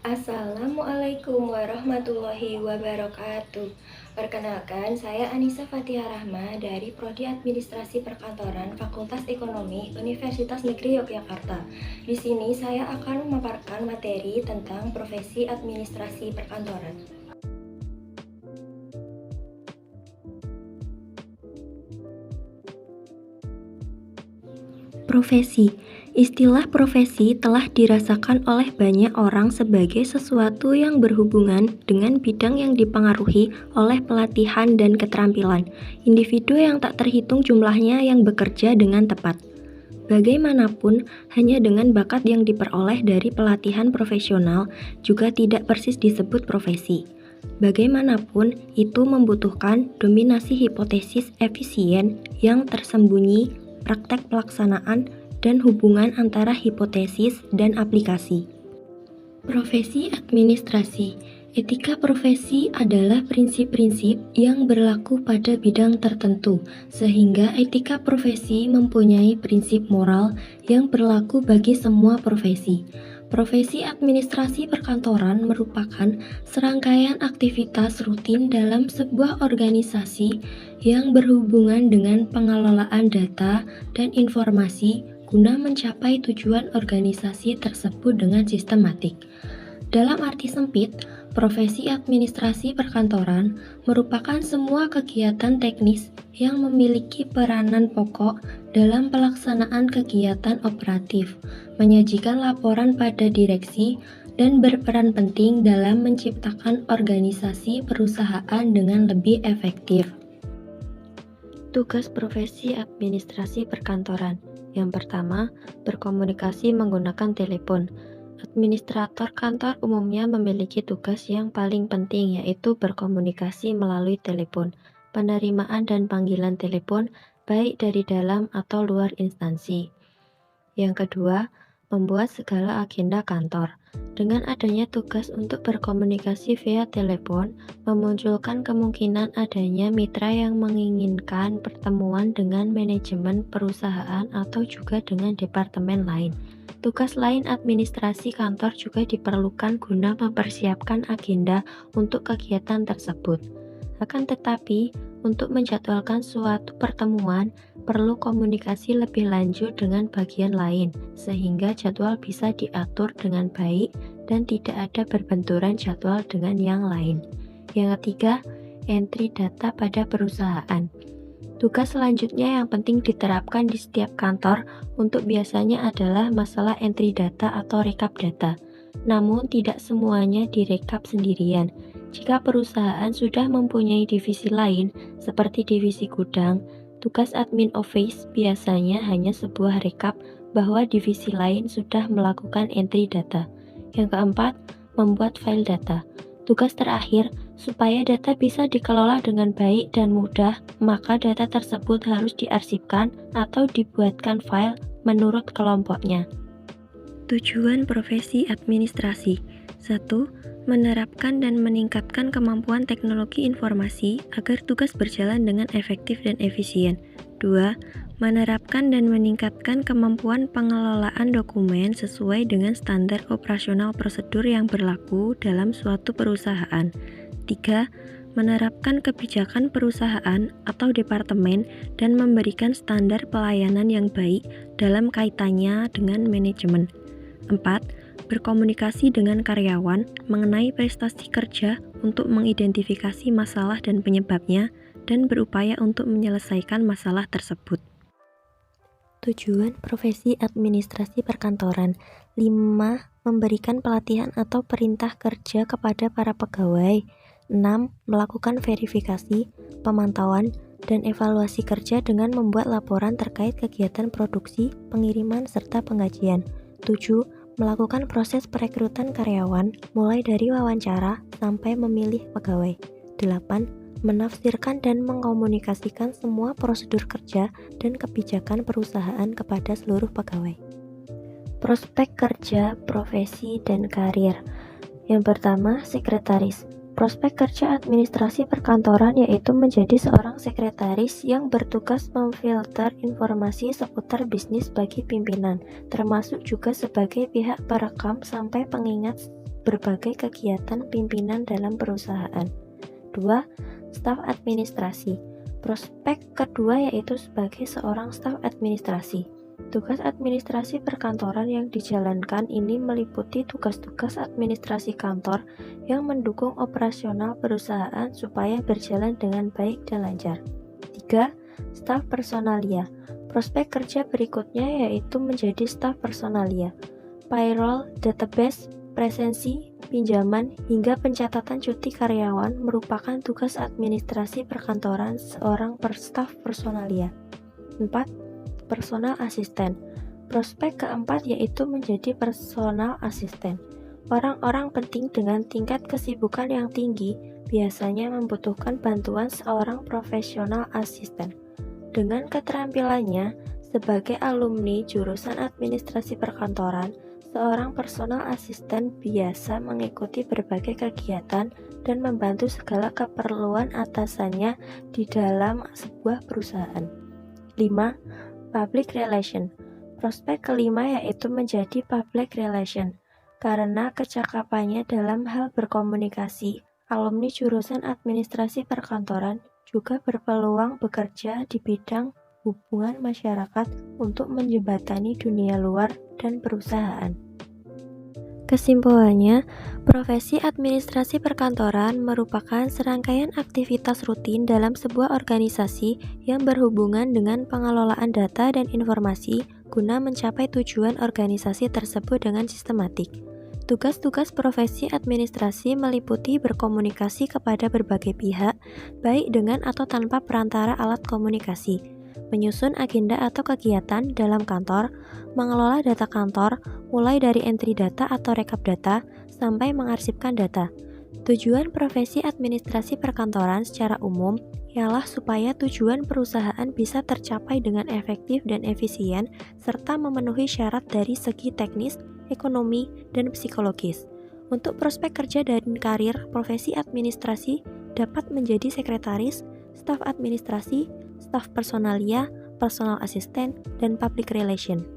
Assalamualaikum warahmatullahi wabarakatuh. Perkenalkan, saya Anissa Fathia Rahma dari Prodi Administrasi Perkantoran Fakultas Ekonomi Universitas Negeri Yogyakarta. Di sini saya akan memaparkan materi tentang profesi administrasi perkantoran. Profesi. Istilah profesi telah dirasakan oleh banyak orang sebagai sesuatu yang berhubungan dengan bidang yang dipengaruhi oleh pelatihan dan keterampilan individu yang tak terhitung jumlahnya yang bekerja dengan tepat. Bagaimanapun, hanya dengan bakat yang diperoleh dari pelatihan profesional juga tidak persis disebut profesi. Bagaimanapun, itu membutuhkan dominasi hipotesis efisien yang tersembunyi, praktek pelaksanaan, dan hubungan antara hipotesis dan aplikasi. Profesi administrasi. Etika profesi adalah prinsip-prinsip yang berlaku pada bidang tertentu, sehingga etika profesi mempunyai prinsip moral yang berlaku bagi semua profesi. Profesi administrasi perkantoran merupakan serangkaian aktivitas rutin dalam sebuah organisasi yang berhubungan dengan pengelolaan data dan informasi guna mencapai tujuan organisasi tersebut dengan sistematik. Dalam arti sempit, profesi administrasi perkantoran merupakan semua kegiatan teknis yang memiliki peranan pokok dalam pelaksanaan kegiatan operatif, menyajikan laporan pada direksi, dan berperan penting dalam menciptakan organisasi perusahaan dengan lebih efektif. Tugas profesi administrasi perkantoran. Yang pertama, berkomunikasi menggunakan telepon. Administrator kantor umumnya memiliki tugas yang paling penting, yaitu berkomunikasi melalui telepon, penerimaan dan panggilan telepon baik dari dalam atau luar instansi. Yang kedua, membuat segala agenda kantor. Dengan adanya tugas untuk berkomunikasi via telepon, memunculkan kemungkinan adanya mitra yang menginginkan pertemuan dengan manajemen perusahaan atau juga dengan departemen lain. Tugas lain administrasi kantor juga diperlukan guna mempersiapkan agenda untuk kegiatan tersebut. Akan tetapi, untuk menjadwalkan suatu pertemuan, perlu komunikasi lebih lanjut dengan bagian lain, sehingga jadwal bisa diatur dengan baik dan tidak ada berbenturan jadwal dengan yang lain. Yang ketiga, entry data pada perusahaan. Tugas selanjutnya yang penting diterapkan di setiap kantor untuk biasanya adalah masalah entry data atau rekap data. Namun tidak semuanya direkap sendirian. Jika perusahaan sudah mempunyai divisi lain seperti divisi gudang, tugas admin office biasanya hanya sebuah rekap bahwa divisi lain sudah melakukan entry data. Yang keempat, membuat file data. Tugas terakhir, supaya data bisa dikelola dengan baik dan mudah, maka data tersebut harus diarsipkan atau dibuatkan file menurut kelompoknya. Tujuan profesi administrasi. 1. Menerapkan dan meningkatkan kemampuan teknologi informasi agar tugas berjalan dengan efektif dan efisien. 2. Menerapkan dan meningkatkan kemampuan pengelolaan dokumen sesuai dengan standar operasional prosedur yang berlaku dalam suatu perusahaan. 3. Menerapkan kebijakan perusahaan atau departemen dan memberikan standar pelayanan yang baik dalam kaitannya dengan manajemen. 4. Berkomunikasi dengan karyawan mengenai prestasi kerja untuk mengidentifikasi masalah dan penyebabnya dan berupaya untuk menyelesaikan masalah tersebut. Tujuan profesi administrasi perkantoran. 5. Memberikan pelatihan atau perintah kerja kepada para pegawai. 6. Melakukan verifikasi, pemantauan, dan evaluasi kerja dengan membuat laporan terkait kegiatan produksi, pengiriman, serta penggajian. 7. Melakukan proses perekrutan karyawan, mulai dari wawancara sampai memilih pegawai. 8. Menafsirkan dan mengkomunikasikan semua prosedur kerja dan kebijakan perusahaan kepada seluruh pegawai. Prospek kerja, profesi, dan karir. Yang pertama, sekretaris. Prospek kerja administrasi perkantoran yaitu menjadi seorang sekretaris yang bertugas memfilter informasi seputar bisnis bagi pimpinan, termasuk juga sebagai pihak perekam sampai pengingat berbagai kegiatan pimpinan dalam perusahaan. 2. Staf administrasi. Prospek kedua yaitu sebagai seorang staf administrasi. Tugas administrasi perkantoran yang dijalankan ini meliputi tugas-tugas administrasi kantor yang mendukung operasional perusahaan supaya berjalan dengan baik dan lancar. 3. Staf personalia. Prospek kerja berikutnya yaitu menjadi staf personalia. Payroll, database, presensi, pinjaman, hingga pencatatan cuti karyawan merupakan tugas administrasi perkantoran seorang staf personalia. 4. Personal asisten. Prospek keempat yaitu menjadi personal asisten. Orang-orang penting dengan tingkat kesibukan yang tinggi biasanya membutuhkan bantuan seorang profesional asisten. Dengan keterampilannya sebagai alumni jurusan administrasi perkantoran, seorang personal asisten biasa mengikuti berbagai kegiatan dan membantu segala keperluan atasannya di dalam sebuah perusahaan. 5. Public Relation. Prospek kelima yaitu menjadi Public Relation. Karena kecakapannya dalam hal berkomunikasi, alumni jurusan administrasi perkantoran juga berpeluang bekerja di bidang hubungan masyarakat untuk menjembatani dunia luar dan perusahaan. Kesimpulannya, profesi administrasi perkantoran merupakan serangkaian aktivitas rutin dalam sebuah organisasi yang berhubungan dengan pengelolaan data dan informasi guna mencapai tujuan organisasi tersebut dengan sistematik. Tugas-tugas profesi administrasi meliputi berkomunikasi kepada berbagai pihak, baik dengan atau tanpa perantara alat komunikasi, menyusun agenda atau kegiatan dalam kantor, mengelola data kantor, mulai dari entry data atau rekap data, sampai mengarsipkan data. Tujuan profesi administrasi perkantoran secara umum ialah supaya tujuan perusahaan bisa tercapai dengan efektif dan efisien, serta memenuhi syarat dari segi teknis, ekonomi, dan psikologis. Untuk prospek kerja dan karir, profesi administrasi dapat menjadi sekretaris, staf administrasi, staf personalia, personal assistant, dan public relation.